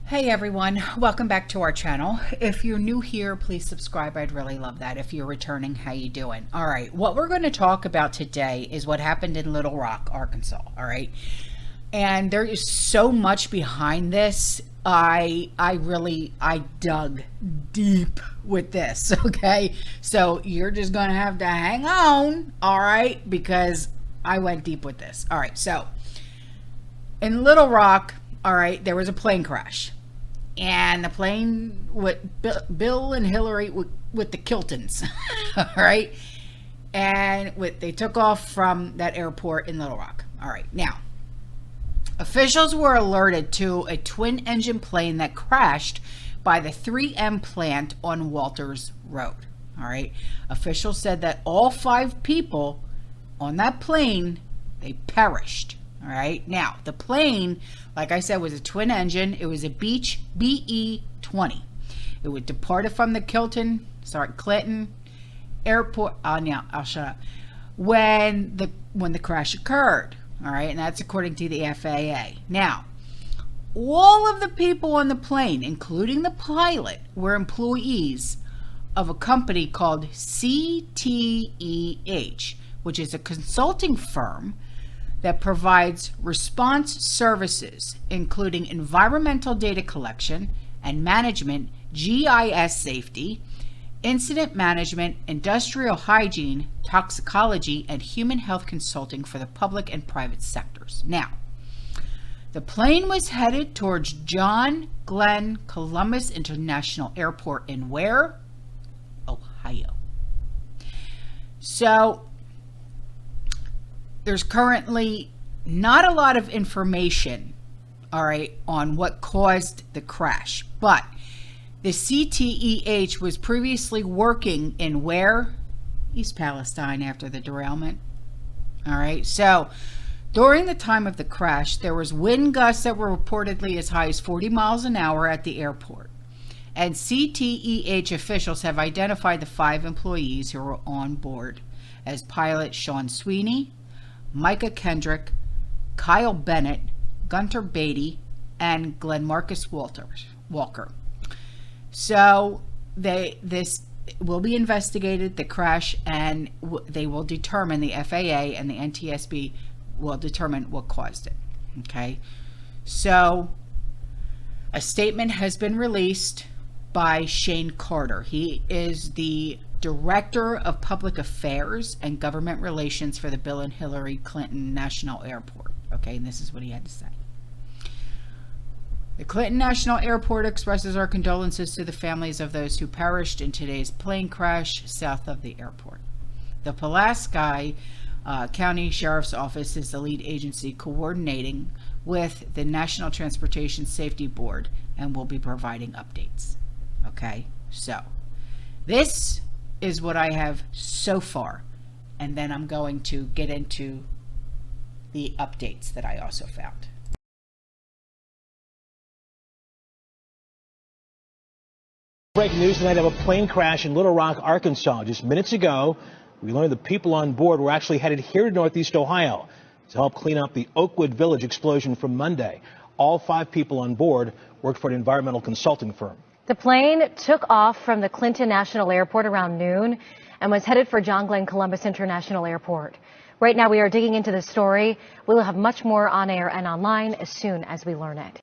Hey everyone, welcome back to our channel. If you're new here, please subscribe. I'd really love that. If you're returning, how you doing? All right, what we're going to talk about today is what happened in Little Rock, Arkansas. All right, and there is so much behind this. I dug deep with this. Okay, so you're just gonna have to hang on. All right, because I went deep with this. All right, so in Little Rock, all right, there was a plane crash. And the plane with Bill and Hillary with the Kiltons, all right? And they took off from that airport in Little Rock. All right, now, officials were alerted to a twin-engine plane that crashed by the 3M plant on Walters Road, all right? Officials said that all 5 people on that plane, they perished. All right. Now, the plane, like I said, was a twin engine. It was a Beech BE-20. It was departed from the Clinton Airport. Now, I'll shut up. When the crash occurred. All right. And that's according to the FAA. Now, all of the people on the plane, including the pilot, were employees of a company called CTEH, which is a consulting firm that provides response services, including environmental data collection and management, GIS safety, incident management, industrial hygiene, toxicology, and human health consulting for the public and private sectors. Now, the plane was headed towards John Glenn Columbus International Airport in where? Ohio. So, there's currently not a lot of information, all right, on what caused the crash, but the CTEH was previously working in where? East Palestine after the derailment. All right, so during the time of the crash, there was wind gusts that were reportedly as high as 40 miles an hour at the airport. And CTEH officials have identified the 5 employees who were on board as pilot Sean Sweeney, Micah Kendrick, Kyle Bennett, Gunter Beatty, and Glenn Marcus Walker. So this will be investigated, the crash, and they will determine, the FAA and the NTSB will determine what caused it. Okay, so a statement has been released by Shane Carter. He is the Director of Public Affairs and Government Relations for the Bill and Hillary Clinton National Airport. Okay, and this is what he had to say. The Clinton National Airport expresses our condolences to the families of those who perished in today's plane crash south of the airport. The Pulaski County Sheriff's Office is the lead agency coordinating with the National Transportation Safety Board and will be providing updates. Okay, so this is what I have so far, and then I'm going to get into the updates that I also found. Breaking news tonight of a plane crash in Little Rock, Arkansas. Just minutes ago, we learned the people on board were actually headed here to Northeast Ohio to help clean up the Oakwood Village explosion from Monday. All 5 people on board worked for an environmental consulting firm. The plane took off from the Clinton National Airport around noon and was headed for John Glenn Columbus International Airport. Right now we are digging into the story. We'll have much more on air and online as soon as we learn it.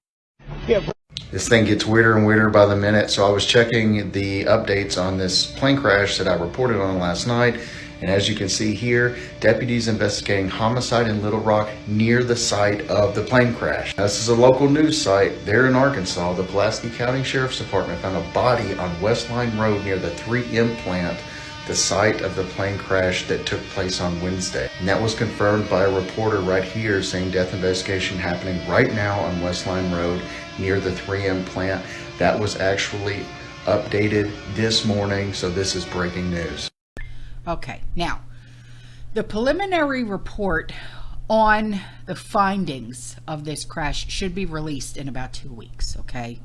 This thing gets weirder and weirder by the minute, so I was checking the updates on this plane crash that I reported on last night. And as you can see here, deputies investigating homicide in Little Rock near the site of the plane crash. This is a local news site there in Arkansas. The Pulaski County Sheriff's Department found a body on Westline Road near the 3M plant, the site of the plane crash that took place on Wednesday. And that was confirmed by a reporter right here saying death investigation happening right now on Westline Road near the 3M plant. That was actually updated this morning, so this is breaking news. Okay, now, the preliminary report on the findings of this crash should be released in about 2 weeks, okay?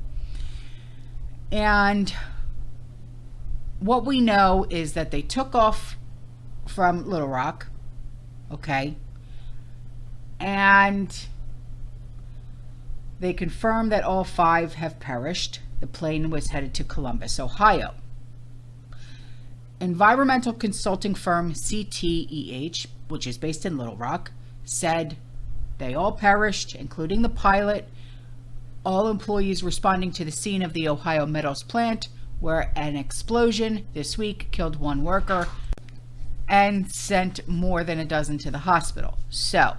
And what we know is that they took off from Little Rock, okay? And They confirmed that all 5 have perished. The plane was headed to Columbus, Ohio. Environmental consulting firm CTEH, which is based in Little Rock, said they all perished, including the pilot. All employees responding to the scene of the Ohio Metals plant, where an explosion this week killed 1 worker and sent more than a dozen to the hospital. So,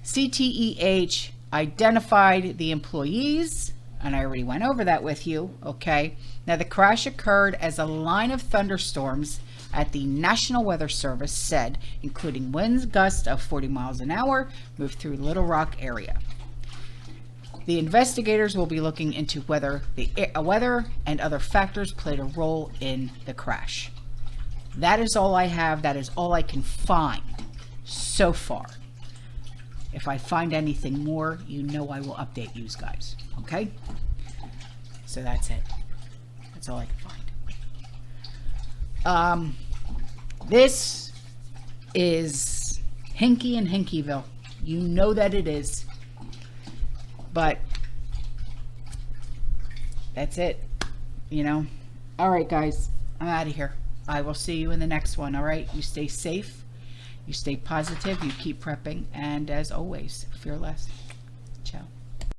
CTEH identified the employees, and I already went over that with you, okay? Now, the crash occurred as a line of thunderstorms at the National Weather Service said, including winds gusts of 40 miles an hour, moved through Little Rock area. The investigators will be looking into whether the weather and other factors played a role in the crash. That is all I have. That is all I can find so far. If I find anything more, you know I will update you guys. Okay? So that's it. That's all I can find. This is Hinky and Hinkyville. You know that it is. But that's it. You know? Alright, guys. I'm out of here. I will see you in the next one. Alright? You stay safe. You stay positive. You keep prepping. And as always, fear less. Ciao.